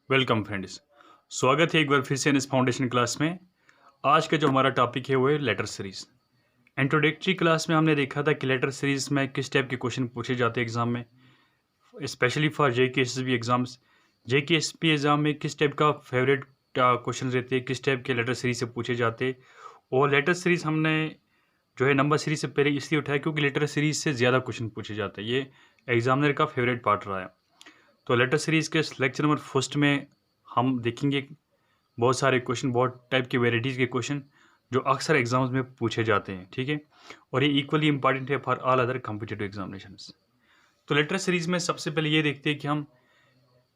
Welcome friends. स्वागत है एक बार फिर से इस फाउंडेशन क्लास में। आज का जो हमारा टॉपिक है वो है लेटर सीरीज। इंट्रोडक्टरी क्लास में हमने देखा था कि लेटर सीरीज में किस टाइप के क्वेश्चन पूछे जाते हैं एग्जाम में, स्पेशली फॉर जेकेएसपी एग्जाम्स। जेकेएसपी एग्जाम में किस टाइप का फेवरेट क्वेश्चन रहते हैं, किस टाइप के लेटर सीरीज से पूछे जाते हैं। और लेटर सीरीज हमने जो है नंबर सीरीज से पहले इसलिए उठाया क्योंकि लेटर सीरीज से ज़्यादा क्वेश्चन पूछे जाते हैं, ये एग्जामिनर का फेवरेट पार्ट रहा है। तो लेटर सीरीज के लेक्चर नंबर फर्स्ट में हम देखेंगे बहुत सारे क्वेश्चन, बहुत टाइप के वेराइटीज़ के क्वेश्चन जो अक्सर एग्जाम्स में पूछे जाते हैं, ठीक है। और ये इक्वली इंपॉर्टेंट है for all other competitive examinations. तो लेटर सीरीज में सबसे पहले ये देखते हैं कि हम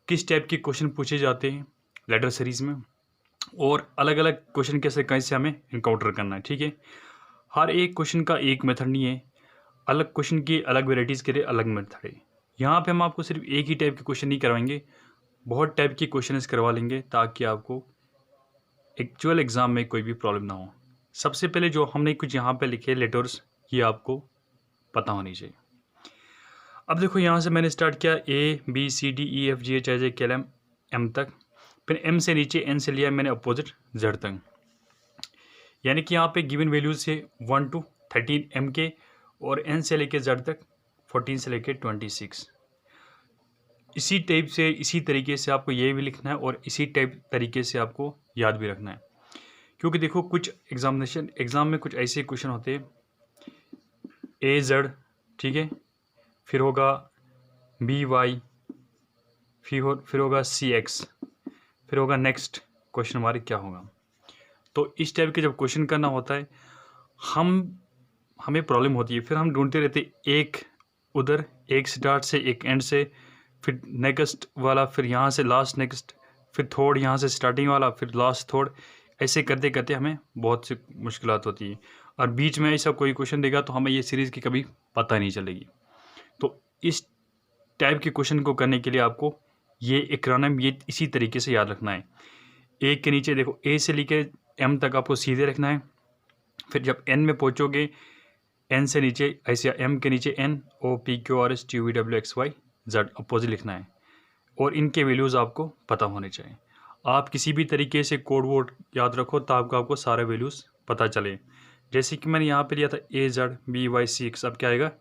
किस टाइप के क्वेश्चन पूछे जाते हैं लेटर सीरीज में, और अलग अलग क्वेश्चन कैसे कैसे हमें इनकाउंटर करना है, ठीक है। हर एक क्वेश्चन का एक मेथड नहीं है, अलग क्वेश्चन की अलग वेराइटीज़ के लिए अलग मेथड है। यहाँ पे हम आपको सिर्फ एक ही टाइप के क्वेश्चन नहीं करवाएंगे, बहुत टाइप के क्वेश्चन करवा लेंगे ताकि आपको एक्चुअल एग्ज़ाम में कोई भी प्रॉब्लम ना हो। सबसे पहले जो हमने कुछ यहाँ पे लिखे लेटर्स, ये आपको पता होनी चाहिए। अब देखो यहाँ से मैंने स्टार्ट किया ABCDEFGHIJKLM M तक, फिर M से नीचे N से लिया मैंने अपोजिट Z तक। यानी कि यहाँ पे गिवन वैल्यूज से 1 to 13 M के, और N से लेके Z तक 14 से लेके 26। इसी टाइप से इसी तरीके से आपको ये भी लिखना है और इसी टाइप तरीके से आपको याद भी रखना है। क्योंकि देखो कुछ एग्ज़ाम में कुछ ऐसे क्वेश्चन होते हैं AZ, ठीक है, फिर होगा BY, फिर होगा CX, फिर होगा नेक्स्ट क्वेश्चन हमारे क्या होगा। तो इस टाइप के जब क्वेश्चन करना होता है हमें प्रॉब्लम होती है, फिर हम ढूंढते रहते एक उधर, एक स्टार्ट से एक एंड से, फिर नेक्स्ट वाला, फिर यहाँ से लास्ट नेक्स्ट, फिर थोड़ यहाँ से स्टार्टिंग वाला, फिर लास्ट थोड़, ऐसे करते करते हमें बहुत सी मुश्किलात होती है। और बीच में ऐसा कोई क्वेश्चन देगा तो हमें ये सीरीज़ की कभी पता नहीं चलेगी। तो इस टाइप के क्वेश्चन को करने के लिए आपको ये एक्रोनिम ये इसी तरीके से याद रखना है। एक के नीचे देखो A से लेके M तक आपको सीधे रखना है, फिर जब N में पहुँचोगे N से नीचे ऐसे M के नीचे N O P Q R S T U V W X Y Z opposite लिखना है, और इनके वैल्यूज़ आपको पता होने चाहिए। आप किसी भी तरीके से कोड वोड याद रखो तब आपको सारे वैल्यूज़ पता चले। जैसे कि मैंने यहाँ पे लिया था AZ BY CX, अब क्या आएगा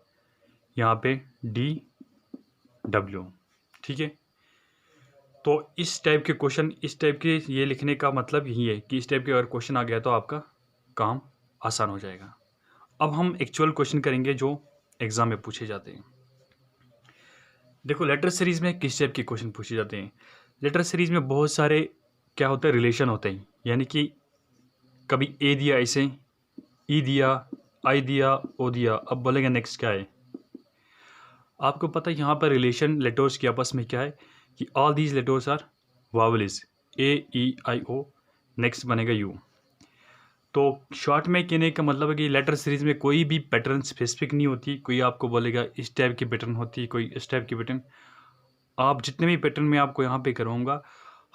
यहाँ पे DW, ठीक है। तो इस टाइप के क्वेश्चन, इस टाइप के ये लिखने का मतलब यही है कि इस टाइप के अगर क्वेश्चन आ गया तो आपका काम आसान हो जाएगा। अब हम एक्चुअल क्वेश्चन करेंगे जो एग्ज़ाम में पूछे जाते हैं। देखो लेटर सीरीज़ में किस टाइप के क्वेश्चन पूछे जाते हैं। लेटर सीरीज़ में बहुत सारे क्या होता है, रिलेशन होते हैं। यानी कि कभी ए दिया ऐसे, ई दिया, आई दिया, ओ दिया, अब बोलेंगे नेक्स्ट क्या है। आपको पता है यहाँ पर रिलेशन लेटर्स के आपस में क्या है कि all these letters are vowels, AEIO, next बनेगा यू। तो शॉर्ट में कहने का मतलब है कि लेटर सीरीज़ में कोई भी पैटर्न स्पेसिफिक नहीं होती। कोई आपको बोलेगा इस टाइप की पैटर्न होती है, कोई इस टाइप की पैटर्न। आप जितने भी पैटर्न मैं आपको यहाँ पे करवाऊँगा,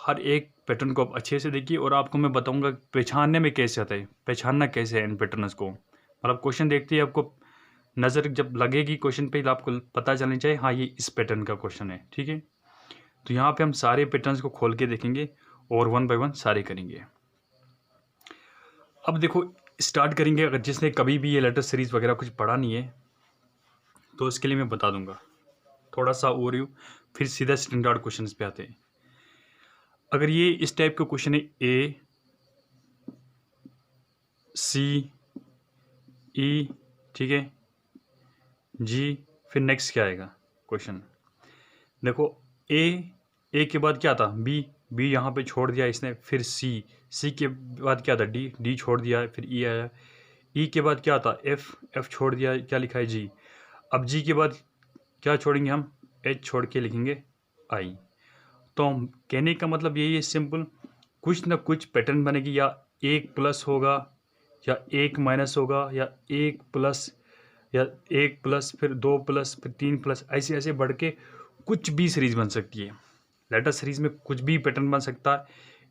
हर एक पैटर्न को आप अच्छे से देखिए, और आपको मैं बताऊँगा पहचानने में कैसे आता है, पहचानना कैसे है इन पैटर्न्स को। मतलब क्वेश्चन देखते ही आपको नज़र जब लगेगी क्वेश्चन पे, आपको पता चलनी चाहिए हाँ ये इस पैटर्न का क्वेश्चन है, ठीक है। तो यहाँ पे हम सारे पैटर्न्स को खोल के देखेंगे और 1 बाय 1 सारे करेंगे। अब देखो स्टार्ट करेंगे। अगर जिसने कभी भी ये लेटर सीरीज़ वगैरह कुछ पढ़ा नहीं है तो इसके लिए मैं बता दूंगा थोड़ा सा ओवरव्यू, फिर सीधा स्टैंडर्ड क्वेश्चंस पे आते हैं। अगर ये इस टाइप का क्वेश्चन है A C E, ठीक है, G, फिर नेक्स्ट क्या आएगा क्वेश्चन। देखो ए के बाद क्या था बी यहाँ पे छोड़ दिया इसने, फिर सी के बाद क्या था डी छोड़ दिया, फिर ई आया, ई के बाद क्या था एफ छोड़ दिया, क्या लिखा है जी। अब जी के बाद क्या छोड़ेंगे हम, एच छोड़ के लिखेंगे आई। तो कहने का मतलब यही है सिंपल, कुछ ना कुछ पैटर्न बनेगी, या एक प्लस होगा या एक माइनस होगा, या एक प्लस या एक प्लस, फिर दो प्लस, फिर तीन प्लस, ऐसे ऐसे बढ़ के कुछ भी सीरीज़ बन सकती है। लेटर सीरीज़ में कुछ भी पैटर्न बन सकता है,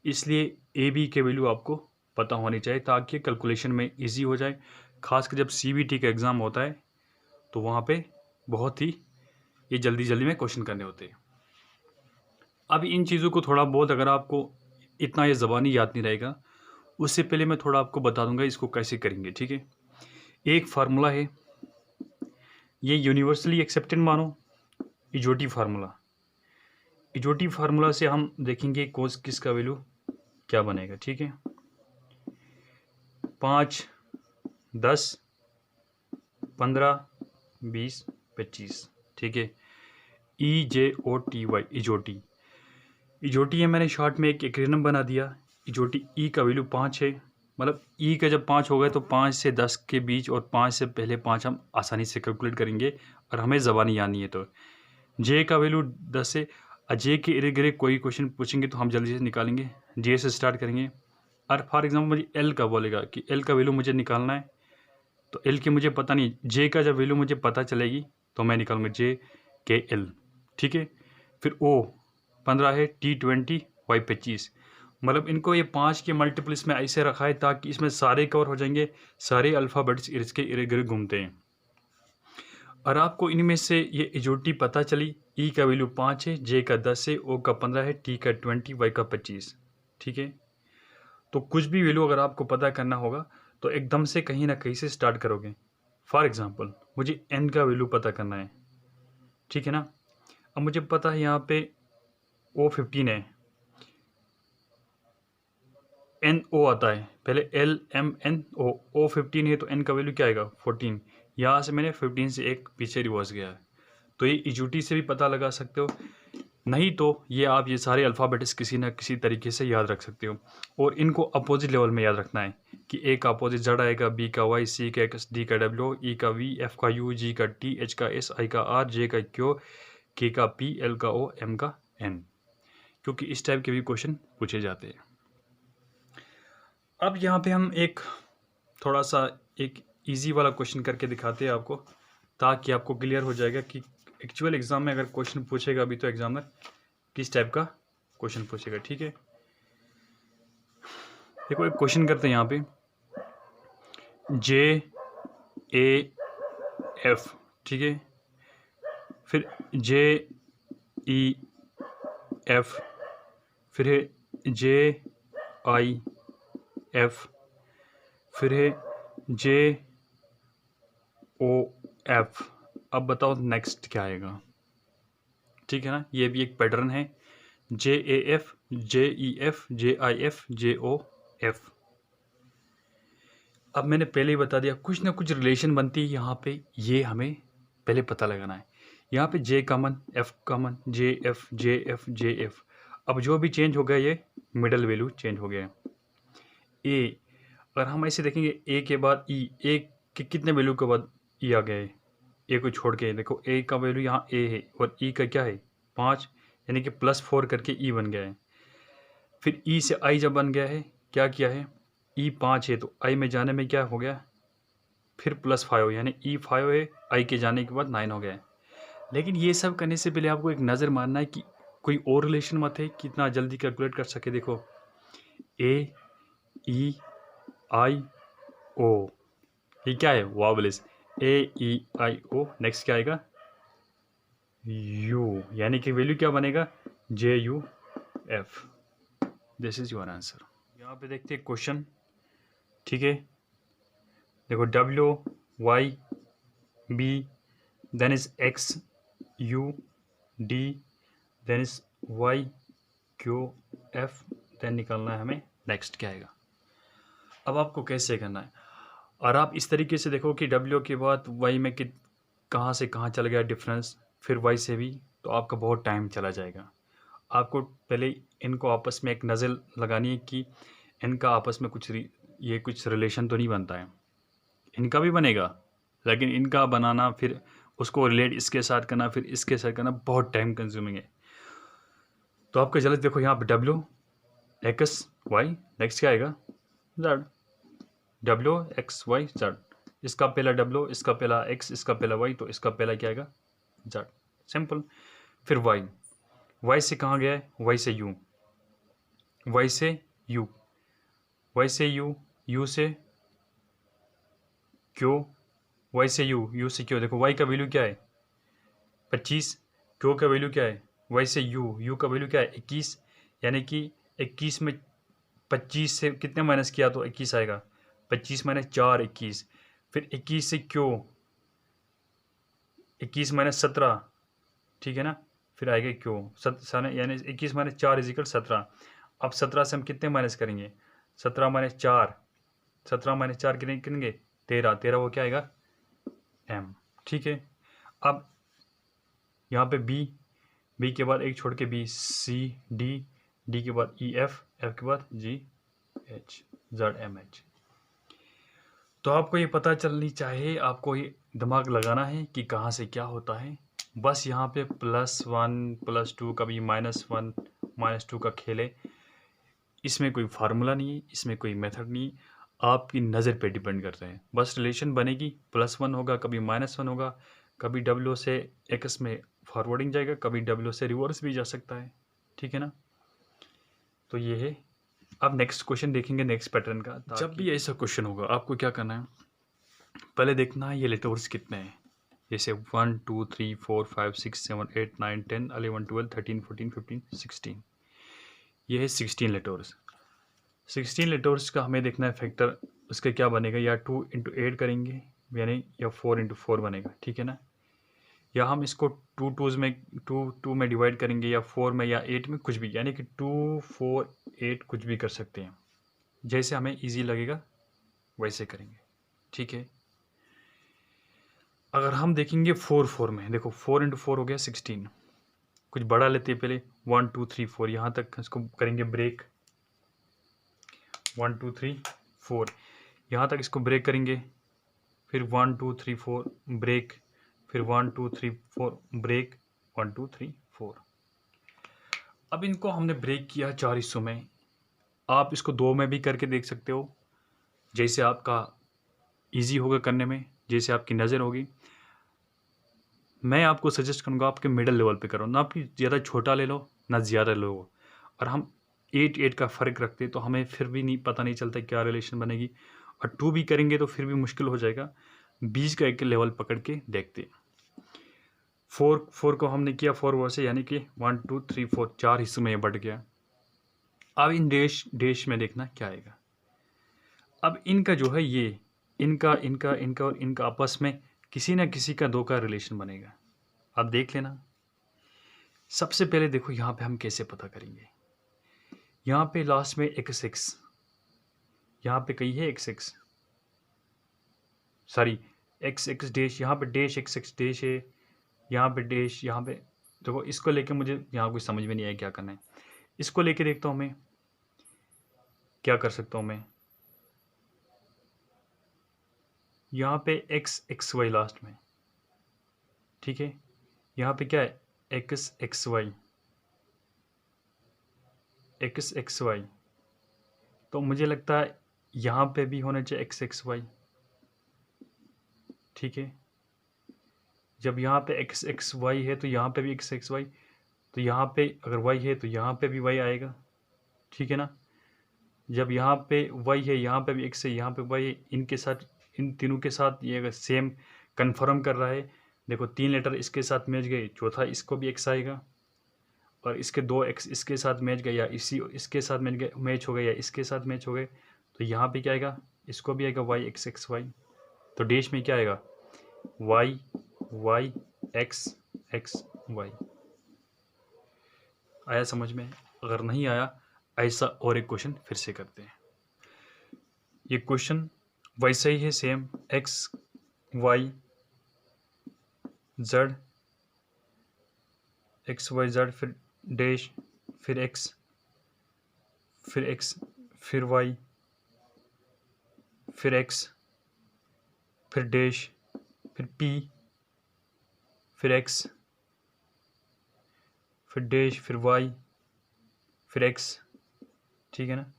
इसलिए ए बी के वैल्यू आपको पता होनी चाहिए ताकि कैलकुलेशन में इजी हो जाए। खासकर जब CBT का एग्ज़ाम होता है तो वहाँ पे बहुत ही ये जल्दी जल्दी में क्वेश्चन करने होते हैं। अब इन चीज़ों को थोड़ा बहुत अगर आपको इतना ये ज़बानी याद नहीं रहेगा, उससे पहले मैं थोड़ा आपको बता दूंगा इसको कैसे करेंगे, ठीक है। एक फार्मूला है, ये यूनिवर्सली एक्सेप्टेड मानो, इजोटी फार्मूला। इजोटी फार्मूला से हम देखेंगे कोस किसका वैल्यू क्या बनेगा, ठीक है। 5, 10, 15, 20, 25, ठीक है। EJOTY इजोटी। इजोटी है, मैंने शॉर्ट में एक एक्रोनिम बना दिया। इजोटी ई का वैल्यू 5 है, मतलब ई का जब 5 हो गए तो 5 से 10 के बीच और 5 से पहले 5 हम आसानी से कैलकुलेट करेंगे और हमें ज़बानी याद नहीं है। तो जे का वैल्यू 10 है, जे के इर्द गिर्द कोई क्वेश्चन पूछेंगे तो हम जल्दी से निकालेंगे, जे से स्टार्ट करेंगे। और फॉर एग्जांपल मुझे एल का बोलेगा कि एल का वैल्यू मुझे निकालना है, तो एल की मुझे पता नहीं, जे का जब वैल्यू मुझे पता चलेगी तो मैं निकालूंगा जे के एल, ठीक है। फिर ओ 15 है, T20, Y 25, मतलब इनको ये 5 के मल्टीपल इसमें ऐसे रखा है ताकि इसमें सारे कवर हो जाएंगे, सारे अल्फ़ाबेट्स इसके इर्द गिर्द घूमते हैं। और आपको इनमें से ये इजोटी पता चली, ई का वैल्यू 5 है, जे का 10 है, ओ का 15 है, टी का 20, वाई का 25, ठीक है। तो कुछ भी वैल्यू अगर आपको पता करना होगा तो एकदम से कहीं ना कहीं से स्टार्ट करोगे। फॉर एग्जांपल मुझे एन का वैल्यू पता करना है, ठीक है ना। अब मुझे पता है यहाँ पे O15 है, एन ओ आता है, पहले LMNO, O15 है तो एन का वैल्यू क्या आएगा 14। यहाँ से मैंने 15 से एक पीछे रिवर्स गया है, तो ये इजोटी से भी पता लगा सकते हो, नहीं तो ये आप ये सारे अल्फ़ाबेट्स किसी ना किसी तरीके से याद रख सकते हो। और इनको अपोजिट लेवल में याद रखना है कि ए का अपोजिट जेड आएगा, बी का वाई, सी का एक्स, डी का डब्ल्यू, ई का वी, एफ का यू, जी का टी, एच का एस, आई का आर, जे का क्यू, के का पी, एल का ओ, एम का एन, क्योंकि इस टाइप के भी क्वेश्चन पूछे जाते हैं। अब यहाँ पे हम एक थोड़ा सा एक इजी वाला क्वेश्चन करके दिखाते हैं आपको, ताकि आपको क्लियर हो जाएगा कि एक्चुअल एग्ज़ाम में अगर क्वेश्चन पूछेगा अभी तो एग्जामिनर किस टाइप का क्वेश्चन पूछेगा, ठीक है। देखो एक क्वेश्चन करते हैं यहाँ पे, JAF, ठीक है, फिर JEF, फिर है JIF, फिर है JOF। अब बताओ नेक्स्ट क्या आएगा, ठीक है ना। ये भी एक पैटर्न है, JAF, JEF, JIF, JOF। अब मैंने पहले ही बता दिया कुछ ना कुछ रिलेशन बनती है यहाँ पे, ये हमें पहले पता लगाना है। यहाँ पे J common, F common, JF, JF, JF। अब जो भी चेंज हो गया ये मिडल वैल्यू चेंज हो गया है। ए, अगर हम ऐसे देखेंगे ए के बाद ई, ए के कितने वैल्यू के बाद ई आ गया है, ए को छोड़ के देखो ए का वैल्यू यहाँ ए है और ई का क्या है 5, यानी कि +4 करके ई बन गया है। फिर ई से आई जब बन गया है, क्या किया है, ई 5 है तो आई में जाने में क्या हो गया, फिर +5, यानी ई 5 है, आई के जाने के बाद 9 हो गया है। लेकिन ये सब करने से पहले आपको एक नज़र मारना है कि कोई और रिलेशन मत है कितना जल्दी कैलकुलेट कर सके। देखो AEIO, ये क्या है वॉवल्स, AEIO, नेक्स्ट क्या आएगा U, यानी कि वैल्यू क्या बनेगा JUF। This is your answer. यहाँ पे देखते हैं क्वेश्चन, ठीक है। देखो WYB, then is XUD, then is YQF, then निकालना है हमें नेक्स्ट क्या आएगा। अब आपको कैसे करना है, और आप इस तरीके से देखो कि W के बाद Y में कि कहाँ से कहाँ चल गया डिफरेंस, फिर Y से भी, तो आपका बहुत टाइम चला जाएगा। आपको पहले इनको आपस में एक नज़र लगानी है कि इनका आपस में कुछ ये कुछ रिलेशन तो नहीं बनता है। इनका भी बनेगा लेकिन इनका बनाना, फिर उसको रिलेट इसके साथ करना, फिर इसके साथ करना, बहुत टाइम कंज्यूमिंग है। तो आपका जल्दी देखो यहाँ पे WXY, नेक्स्ट क्या आएगा Z, WXYZ, इसका पहला W, इसका पहला X, इसका पहला Y, तो इसका पहला क्या आएगा Z, सिंपल। फिर Y से कहाँ गया है, Y से U, Y से U, Y से U, U से Q, Y से U, U से Q। देखो Y का वैल्यू क्या है 25, Q का वैल्यू क्या है वैसे यू का वैल्यू क्या है 21, यानी कि 21 में 25 से कितने माइनस किया तो 21 आएगा, 25 माइनस 4 21, फिर 21 से क्यों 21 माइनस 17, ठीक है ना, फिर आएगा क्यों यानी 21 माइनस 4 इजिकल 17। अब 17 से हम कितने माइनस करेंगे, 17 माइनस 4, 17 माइनस 4 कितने करेंगे 13, 13 वो क्या आएगा एम, ठीक है। अब यहाँ पे बी के बाद एक छोड़ के बी, सी डी के बाद ई एफ के बाद G H Z M H. तो आपको ये पता चलनी चाहिए, आपको ये दिमाग लगाना है कि कहाँ से क्या होता है। बस यहाँ पे +1 +2 कभी -1 -2 का खेल है। इसमें कोई फार्मूला नहीं है, इसमें कोई मेथड नहीं है, आपकी नज़र पे डिपेंड करते हैं। बस रिलेशन बनेगी, +1 होगा, कभी -1 होगा, कभी W से X में फॉरवर्डिंग जाएगा, कभी W से रिवर्स भी जा सकता है, ठीक है ना। तो ये है। अब नेक्स्ट क्वेश्चन देखेंगे नेक्स्ट पैटर्न का। जब भी ऐसा क्वेश्चन होगा आपको क्या करना है, पहले देखना है ये लेटर्स कितने हैं। जैसे 1 2 3 4 5 6 7 8 9 10 11 12 13 14 15 16, ये है 16 लेटर्स। 16 लेटर्स का हमें देखना है फैक्टर, उसका क्या बनेगा, या 2 × 8 करेंगे यानी, या 4 × 4 बनेगा, ठीक है ना। या हम इसको 2 में डिवाइड करेंगे, या 4 में, या 8 में, कुछ भी, यानी कि 2 4 8 कुछ भी कर सकते हैं, जैसे हमें इजी लगेगा वैसे करेंगे, ठीक है। अगर हम देखेंगे 4 4 में, देखो 4 × 4 हो गया 16, कुछ बड़ा लेते हैं पहले, 1 2 3 4 यहाँ तक इसको करेंगे ब्रेक, 1 2 3 4 यहाँ तक इसको ब्रेक करेंगे, फिर 1 2 3 4 ब्रेक, फिर 1 2 3 4 ब्रेक, 1 2 3 4। अब इनको हमने ब्रेक किया 4 हिस्सों में, आप इसको 2 में भी करके देख सकते हो, जैसे आपका इजी होगा करने में, जैसे आपकी नज़र होगी। मैं आपको सजेस्ट करूँगा आपके मिडिल लेवल पे करो, ना आपकी ज़्यादा छोटा ले लो ना ज़्यादा लो। और हम 8 का फ़र्क रखते तो हमें फिर भी नहीं पता नहीं चलता क्या रिलेशन बनेगी, और 2 भी करेंगे तो फिर भी मुश्किल हो जाएगा। 20 का एक लेवल पकड़ के देखते। 4 को हमने किया 4 वर्से, यानी कि 1 2 3 4 4 हिस्सों में ये बढ़ गया। अब इन डैश में देखना क्या आएगा। अब इनका जो है ये इनका और इनका आपस में किसी ना किसी का 2 का रिलेशन बनेगा। आप देख लेना। सबसे पहले देखो यहाँ पे हम कैसे पता करेंगे। यहाँ पे लास्ट में x यहाँ पे कहीं है x सॉरी x डैश, यहाँ पे डैश x डैश है, यहाँ पे डैश, यहाँ पे देखो। इसको लेके मुझे यहाँ कुछ समझ में नहीं आया क्या करना है। इसको लेके देखता हूँ मैं क्या कर सकता हूँ मैं। यहाँ पे x y लास्ट में, ठीक है। यहाँ पे क्या है x y, तो मुझे लगता है यहाँ पे भी होना चाहिए x y, ठीक है। जब यहाँ पे x y है तो यहाँ पे भी x y, तो यहाँ पे अगर y है तो यहाँ पे भी y आएगा, ठीक है ना। जब यहाँ पे y है यहाँ पे भी x है, यहाँ पे y है, इनके साथ इन तीनों के साथ ये अगर सेम कन्फर्म कर रहा है, देखो 3 लेटर इसके साथ मैच गए, चौथा इसको भी x आएगा, और इसके 2 x इसके साथ मैच गए, या इसके साथ मैच हो गए, या इसके साथ मैच हो गए, तो यहाँ पे क्या आएगा, इसको भी आएगा y x y। तो डैश में क्या आएगा y x y। आया समझ में? अगर नहीं आया, ऐसा और एक क्वेश्चन फिर से करते हैं। ये क्वेश्चन वैसा ही है same, x y z x y z, फिर डैश, फिर x, फिर y, फिर x, फिर डैश, फिर p, फिर x, फिर डैश, फिर y, फिर x, ठीक है ना,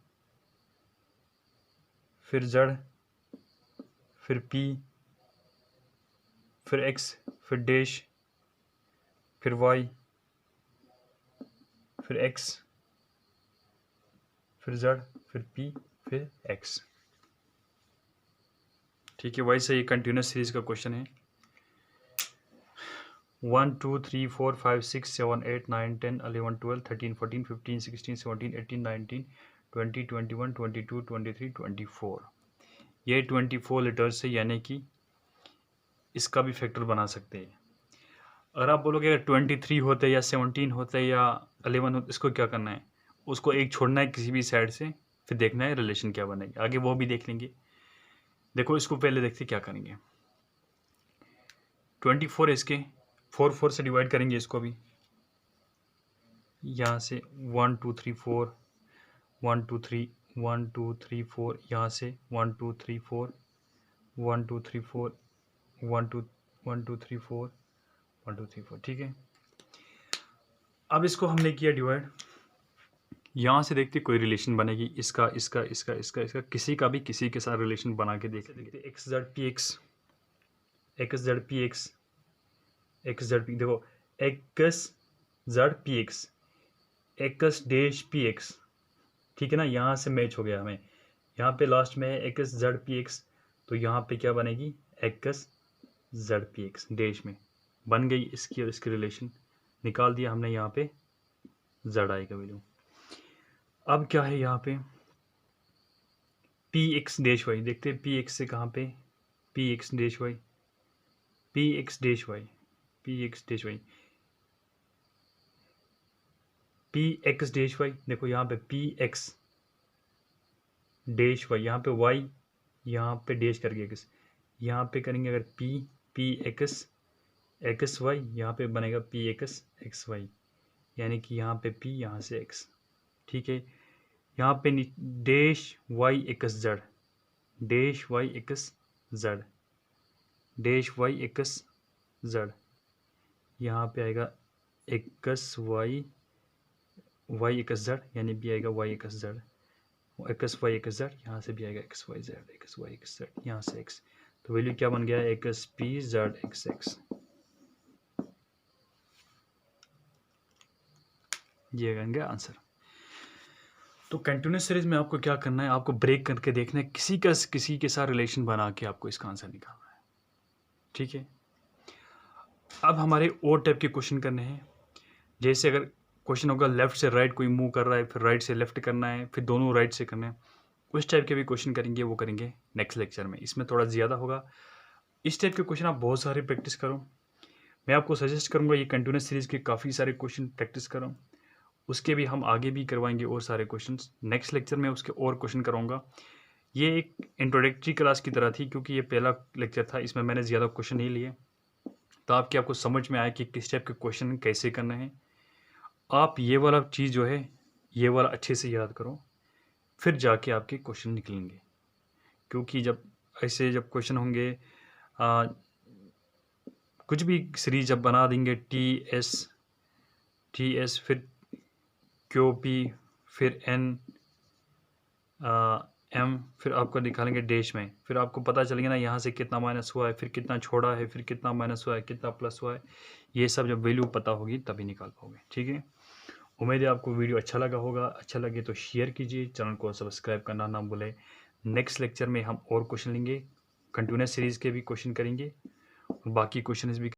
फिर z, फिर p, फिर x, फिर डैश, फिर y, फिर x, फिर z, फिर p, फिर x, ठीक है। वैसे ये कंटिन्यूस सीरीज का क्वेश्चन है। 1 2 3 4 5 6 7 8 9 10 11 12 13 14 15 16 17 18 19 20 21 22 23 24 ये 24 लीटर्स है, यानी कि इसका भी फैक्टर बना सकते हैं। अगर आप बोलोगे अगर 23 होते या 17 होते या 11 होते, इसको क्या करना है, उसको एक छोड़ना है किसी भी साइड से, फिर देखना है रिलेशन क्या बनेगी, आगे वो भी देख लेंगे। देखो इसको पहले देखते क्या करेंगे। 24 इसके 4 से डिवाइड करेंगे इसको भी, यहाँ से 1 2 3 4 1 2 3 1 2 3 4, यहाँ से 1 2 3 4 1 2 3 4 1 2 1 2 3 4 1 2 3 4, ठीक है। अब इसको हमने किया डिवाइड, यहाँ से देखते कोई रिलेशन बनेगी, इसका इसका इसका इसका इसका किसी का भी किसी के साथ रिलेशन बना के देखते। X Z P X, X Z P X, X Z P, देखो X Z P X, X dash P X, ठीक है ना, यहाँ से मैच हो गया हमें। यहाँ पे लास्ट में है एक्स जेड पी एक्स, तो यहाँ पे क्या बनेगी, x Z P X dash में बन गई इसकी और इसकी रिलेशन निकाल दिया हमने, यहाँ पे जेड आएगा वैल्यू। अब क्या है यहाँ पे पी एक्स डैश वाई, देखते हैं पी एक्स से कहाँ पे, P X dash Y, P X dash Y, P X dash Y, P X dash Y, देखो यहाँ पे पी एक्स डैश वाई, यहाँ पे वाई, यहाँ पे डैश करके एक्स, यहाँ पे करेंगे अगर पी एक्स एक्स वाई, यहाँ पे बनेगा पी एक्स एक्स वाई, यानी कि यहाँ पे पी, यहाँ से एक्स, ठीक है। यहाँ पे dash Y X Z, dash Y X Z, dash Y X Z, यहाँ पे आएगा X Y Y X Z, यानी भी आएगा Y X Z, X Y X Z, यहाँ से भी आएगा X Y Z, X Y X Z, यहाँ से एक्स, तो वैल्यू क्या बन गया, X P Z X X, ये बन गया आंसर। तो कंटिन्यूस सीरीज में आपको क्या करना है, आपको ब्रेक करके देखना है, किसी के साथ रिलेशन बना के आपको इसका आंसर निकालना है, ठीक है। अब हमारे और टाइप के क्वेश्चन करने हैं, जैसे अगर क्वेश्चन होगा लेफ्ट से राइट कोई मूव कर रहा है, फिर राइट से लेफ्ट करना है, फिर दोनों राइट से करना है, उस टाइप के भी क्वेश्चन करेंगे, वो करेंगे नेक्स्ट लेक्चर में, इसमें थोड़ा ज़्यादा होगा। इस टाइप के क्वेश्चन आप बहुत सारे प्रैक्टिस करो, मैं आपको सजेस्ट करूँगा ये कंटिन्यूस सीरीज़ के काफ़ी सारे क्वेश्चन प्रैक्टिस करो, उसके भी हम आगे भी करवाएंगे और सारे क्वेश्चन, नेक्स्ट लेक्चर में उसके और क्वेश्चन कराऊंगा। ये एक इंट्रोडक्टरी क्लास की तरह थी, क्योंकि ये पहला लेक्चर था, इसमें मैंने ज़्यादा क्वेश्चन नहीं लिए, ताकि आपको समझ में आए कि किस टाइप के क्वेश्चन कैसे करना है। आप ये वाला चीज़ जो है, ये वाला अच्छे से याद करो, फिर जाके आपके क्वेश्चन निकलेंगे, क्योंकि जब ऐसे जब क्वेश्चन होंगे, कुछ भी सीरीज जब बना देंगे, टी एस फिर क्यू पी फिर एन एम, फिर आपको निकालेंगे डैश में, फिर आपको पता चलेगा ना यहाँ से कितना माइनस हुआ है, फिर कितना छोड़ा है, फिर कितना माइनस हुआ है, कितना प्लस हुआ है, ये सब जब वैल्यू पता होगी तभी निकाल पाओगे, ठीक है। उम्मीद है आपको वीडियो अच्छा लगा होगा, अच्छा लगे तो शेयर कीजिए, चैनल को सब्सक्राइब करना ना भूलें। नेक्स्ट लेक्चर में हम और क्वेश्चन लेंगे, कंटिन्यूस सीरीज़ के भी क्वेश्चन करेंगे, और बाकी क्वेश्चन भी